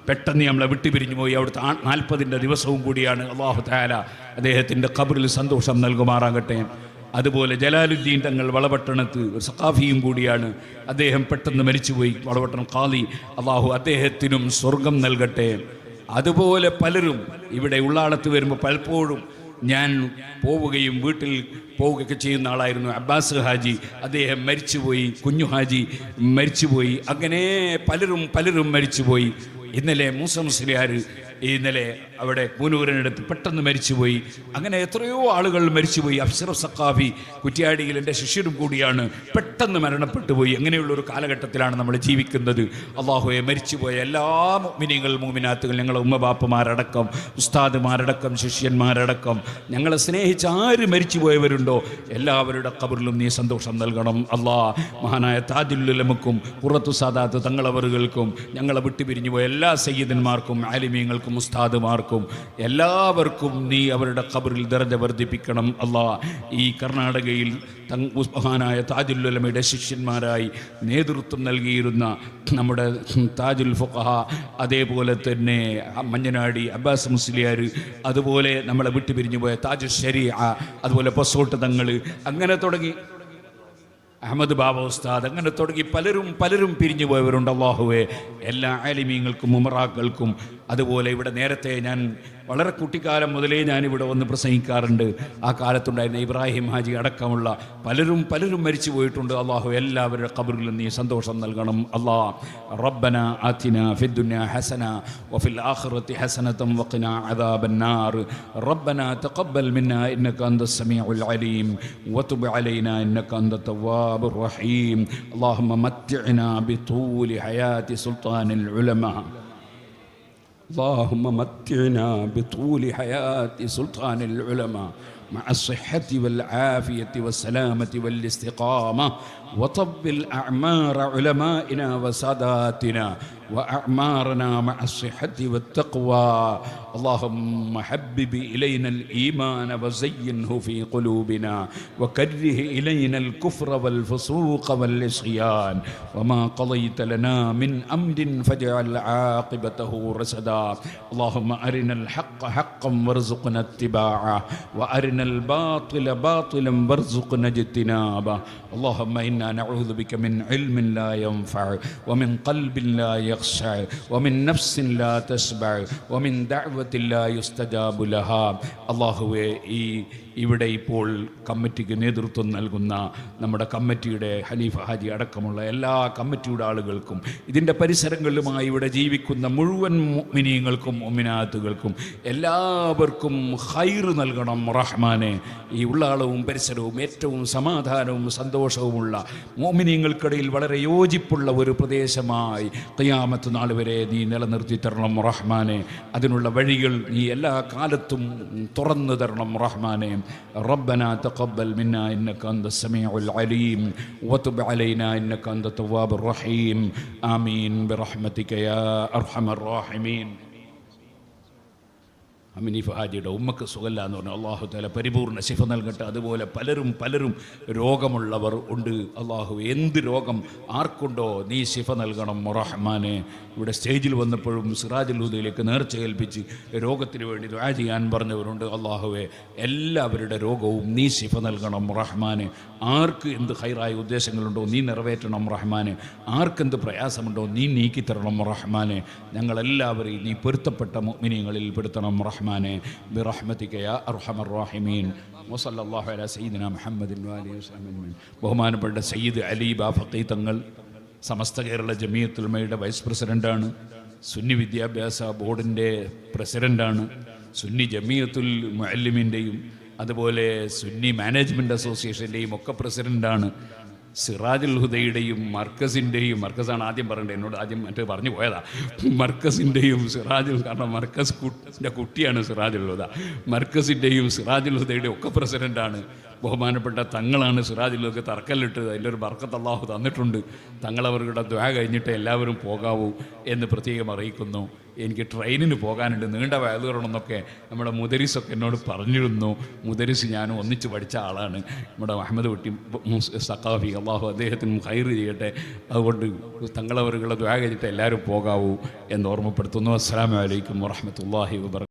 പെട്ടെന്ന് നമ്മളെ വിട്ടുപിരിഞ്ഞു പോയി. അവിടുത്തെ 40ൻ്റെ ദിവസവും കൂടിയാണ്. അല്ലാഹു തആല അദ്ദേഹത്തിൻ്റെ ഖബറിൽ സന്തോഷം നൽകുമാറാകട്ടെ. അതുപോലെ ജലാലുദ്ദീൻ തങ്ങൾ വളപട്ടണത്ത് ഒരു സഖാഫിയും കൂടിയാണ്. അദ്ദേഹം പെട്ടെന്ന് മരിച്ചുപോയി. വളപട്ടണം ഖാദി, അല്ലാഹു അദ്ദേഹത്തിനും സ്വർഗം നൽകട്ടെ. അതുപോലെ പലരും ഇവിടെ ഉള്ളാളത്ത് വരുമ്പോൾ പലപ്പോഴും ഞാൻ പോവുകയും വീട്ടിൽ പോവുകയൊക്കെ ചെയ്യുന്ന ആളായിരുന്നു. അബ്ബാസ് ഹാജി, അദ്ദേഹം മരിച്ചുപോയി. കുഞ്ഞു ഹാജി മരിച്ചുപോയി. അങ്ങനെ പലരും മരിച്ചുപോയി. ഇന്നലെ മൂസ മുസ്ലിയാർ ഇന്നലെ അവിടെ കൂനൂരിനടുത്ത് പെട്ടെന്ന് മരിച്ചുപോയി. അങ്ങനെ എത്രയോ ആളുകൾ മരിച്ചുപോയി. അഷ്റഫ് സഖാഫി കുറ്റ്യാടിയിൽ എൻ്റെ ശിഷ്യരും കൂടിയാണ്, പെട്ടെന്ന് മരണപ്പെട്ടു പോയി. അങ്ങനെയുള്ളൊരു കാലഘട്ടത്തിലാണ് നമ്മൾ ജീവിക്കുന്നത്. അള്ളാഹുവെ, മരിച്ചുപോയ എല്ലാ മുഅ്മിനീങ്ങൾ മുഅ്മിനാത്തുകൾ, ഞങ്ങളെ ഉമ്മബാപ്പമാരടക്കം, ഉസ്താദുമാരടക്കം, ശിഷ്യന്മാരടക്കം, ഞങ്ങളെ സ്നേഹിച്ച ആര് മരിച്ചുപോയവരുണ്ടോ എല്ലാവരുടെ ഖബറിലും നീ സന്തോഷം നൽകണം അല്ലാ. മഹാനായ താജുൽ ഉലമക്കും ഖുറത്തു സാദാത്ത് തങ്ങളവറുകൾക്കും, ഞങ്ങളെ വിട്ടുപിരിഞ്ഞു പോയ എല്ലാ സയ്യിദന്മാർക്കും, ആലിമീങ്ങൾക്കും, ഉസ്താദുമാർക്കും എല്ലാവർക്കും നീ അവരുടെ ഖബറിൽ ദർജ വർദ്ധിപ്പിക്കണം അല്ലാ. ഈ കർണാടകയിൽ മഹാനായ താജുൽ ഉലമയുടെ ശിഷ്യന്മാരായി നേതൃത്വം നൽകിയിരുന്ന നമ്മുടെ താജുൽ ഫുഖഹ, അതേപോലെ തന്നെ മഞ്ഞനാടി അബ്ബാസ് മുസ്ലിയാർ, അതുപോലെ നമ്മളെ വിട്ടുപിരിഞ്ഞു പോയ താജുൽ ശരീഅ, അതുപോലെ പൊസോട്ട് തങ്ങൾ, അങ്ങനെ തുടങ്ങി അഹമ്മദ് ബാബ ഉസ്താദ്, അങ്ങനെ തുടങ്ങി പലരും പിരിഞ്ഞു പോയവരുണ്ട്. അല്ലാഹുവേ, എല്ലാ ആലിമീങ്ങൾക്കും ഉമറാക്കൾക്കും, അതുപോലെ ഇവിടെ നേരത്തെ ഞാൻ വളരെ കുട്ടിക്കാലം മുതലേ ഞാനിവിടെ വന്ന് പ്രസംഗിക്കാറുണ്ട്. ആ കാലത്തുണ്ടായിരുന്ന ഇബ്രാഹിം ഹാജി അടക്കമുള്ള പലരും മരിച്ചു പോയിട്ടുണ്ട്. അല്ലാഹു എല്ലാവരുടെ ഖബറിലും നീ സന്തോഷം നൽകണം അല്ലാ. റബ്ബന ആതിനാ ഫിദ്ദുനിയ ഹസന വഫിൽ ആഖിറതി ഹസനതൻ വഖിനാ അദാബന്നാർ. റബ്ബന തഖബ്ബൽ മിന്നാ ഇന്നക അൻതസ് സമീഉൽ അലീം വതുബ് അലൈനാ ഇന്നക അൻതത് തവ്വാബുർ റഹീം. അല്ലാഹുമ്മ മത്തിഅനാ ബിതൂലി ഹയാതി സുൽത്താനിൽ ഉലമാ. اللهم متعنا بطول حياة سلطان العلماء مع الصحة والعافية والسلامة والاستقامة، وطول أعمار علمائنا وساداتنا وأعمارنا مع الصحة والتقوى. اللهم حبب إلينا الإيمان وزينه في قلوبنا، وكره إلينا الكفر والفسوق والعصيان، وما قضيت لنا من أمر فاجعل عاقبته رشدا. اللهم أرنا الحق حقا وارزقنا اتباعه، وأرنا الباطل باطلا وارزقنا اجتنابه. اللهم إنا نعوذ بك من علم لا ينفع، ومن قلب لا يخشع، ومن نفس لا تشبع، ومن دعوة لا يستجاب لها. അല്ലാഹുവേ, ഇവിടെ ഇപ്പോൾ കമ്മിറ്റിക്ക് നേതൃത്വം നൽകുന്ന നമ്മുടെ കമ്മിറ്റിയുടെ ഹനീഫ ഹാജി അടക്കമുള്ള എല്ലാ കമ്മിറ്റിയുടെ ആളുകൾക്കും, ഇതിൻ്റെ പരിസരങ്ങളിലുമായി ഇവിടെ ജീവിക്കുന്ന മുഴുവൻ മുഅ്മിനീങ്ങൾക്കും മുഅ്മിനാത്തുകൾക്കും എല്ലാവർക്കും ഖൈർ നൽകണം റഹ്മാനെ. ഈ ഉള്ളാളവും പരിസരവും ഏറ്റവും സമാധാനവും സന്തോഷവുമുള്ള മുഅ്മിനീങ്ങൾക്കിടയിൽ വളരെ യോജിപ്പുള്ള ഒരു പ്രദേശമായി ഖിയാമത്ത് നാൾ വരെ നീ നിലനിർത്തി തരണം റഹ്മാനെ. അതിനുള്ള വഴികൾ നീ എല്ലാ കാലത്തും തുറന്നു തരണം റഹ്മാനെ. ربنا تقبل منا إنك أنت السميع العليم وتب علينا إنك أنت التواب الرحيم. آمين برحمتك يا أرحم الراحمين. ഹനീഫ ഹാജിയുടെ ഉമ്മക്ക് സുഖമില്ല എന്ന് പറഞ്ഞു. അള്ളാഹു തആല പരിപൂർണ്ണ ശിഫ നൽകട്ടെ. അതുപോലെ പലരും രോഗമുള്ളവർ ഉണ്ട്. അള്ളാഹു എന്ത് രോഗം ആർക്കുണ്ടോ നീ ശിഫ നൽകണം റഹ്മാനെ. ഇവിടെ സ്റ്റേജിൽ വന്നപ്പോഴും സിറാജുൽ ഹുദയിലേക്ക് നേർച്ച ഏൽപ്പിച്ച് രോഗത്തിന് വേണ്ടി ദുആ ചെയ്യാൻ പറഞ്ഞവരുണ്ട്. അള്ളാഹുവെ, എല്ലാവരുടെ രോഗവും നീ ശിഫ നൽകണം റഹ്മാനെ. ആർക്ക് എന്ത് ഖൈറായ ഉദ്ദേശങ്ങളുണ്ടോ നീ നിറവേറ്റണം റഹ്മാനെ. ആർക്കെന്ത് പ്രയാസമുണ്ടോ നീ നീക്കിത്തരണം റഹ്മാനെ. ഞങ്ങളെല്ലാവരെയും നീ പൊരുത്തപ്പെട്ട മുഅ്മിനീങ്ങളിൽ പെടുത്തണം റഹ്മാനെ. برحمتك يا أرحم الراحمين. وصلى الله على سيدنا محمد وآله وسلم. ബഹുമാനപ്പെട്ട സയ്യിദ് അലി ബാഫഖി തങ്ങൾ സമസ്ത കേരള ജമിയത്തുൽ ഉലമയുടെ വൈസ് പ്രസിഡൻ്റാണ്, സുന്നി വിദ്യാഭ്യാസ ബോർഡിൻ്റെ പ്രസിഡൻ്റാണ്, സുന്നി ജമിയത്തുൽ മുഅല്ലിമീൻ്റെയും അതുപോലെ സുന്നി മാനേജ്മെൻറ്റ് അസോസിയേഷൻ്റെയും ഒക്കെ പ്രസിഡൻ്റാണ്. സിറാജുൽ ഹുദയുടെയും മർക്കസിൻ്റെയും, മർക്കസാണ് ആദ്യം പറയേണ്ടത്, എന്നോട് ആദ്യം മറ്റേ പറഞ്ഞു പോയതാ, മർക്കസിൻ്റെയും സിറാജുൽ, കാരണം മർക്കസിൻ്റെ കുട്ടിയാണ് സിറാജുൽ ഹുദ, മർക്കസിൻ്റെയും സിറാജുൽ ഹുദയുടെയും ഒക്കെ പ്രസിഡൻ്റാണ്. ബഹുമാനപ്പെട്ട തങ്ങളാണ് സിറാജുൽ ഹുദയ്ക്ക് തറക്കല്ലിട്ട് അതിൻ്റെ ഒരു ബർക്കത്ത് അല്ലാഹു തന്നിട്ടുണ്ട്. തങ്ങളവരുടെ ദുആ കഴിഞ്ഞിട്ട് എല്ലാവരും പോകാവൂ എന്ന് പ്രത്യേകം അറിയിക്കുന്നു. എനിക്ക് ട്രെയിനിന് പോകാനുണ്ട്, നീണ്ട വയലുകളെന്നൊക്കെ നമ്മുടെ മുദരിസൊക്കെ എന്നോട് പറഞ്ഞിരുന്നു. മുദരിസ് ഞാനും ഒന്നിച്ച് പഠിച്ച ആളാണ്, നമ്മുടെ അഹമ്മദ് കുട്ടി സഖാഫി, അള്ളാഹു അദ്ദേഹത്തിന് ഖൈർ ചെയ്യട്ടെ. അതുകൊണ്ട് തങ്ങളവരുടെ ദുആ കഴിഞ്ഞിട്ട് എല്ലാവരും പോകാവൂ എന്ന് ഓർമ്മപ്പെടുത്തുന്നു. അസ്സലാമു അലൈക്കും വറഹ്മത്തുള്ളാഹി വബറകാതുഹു.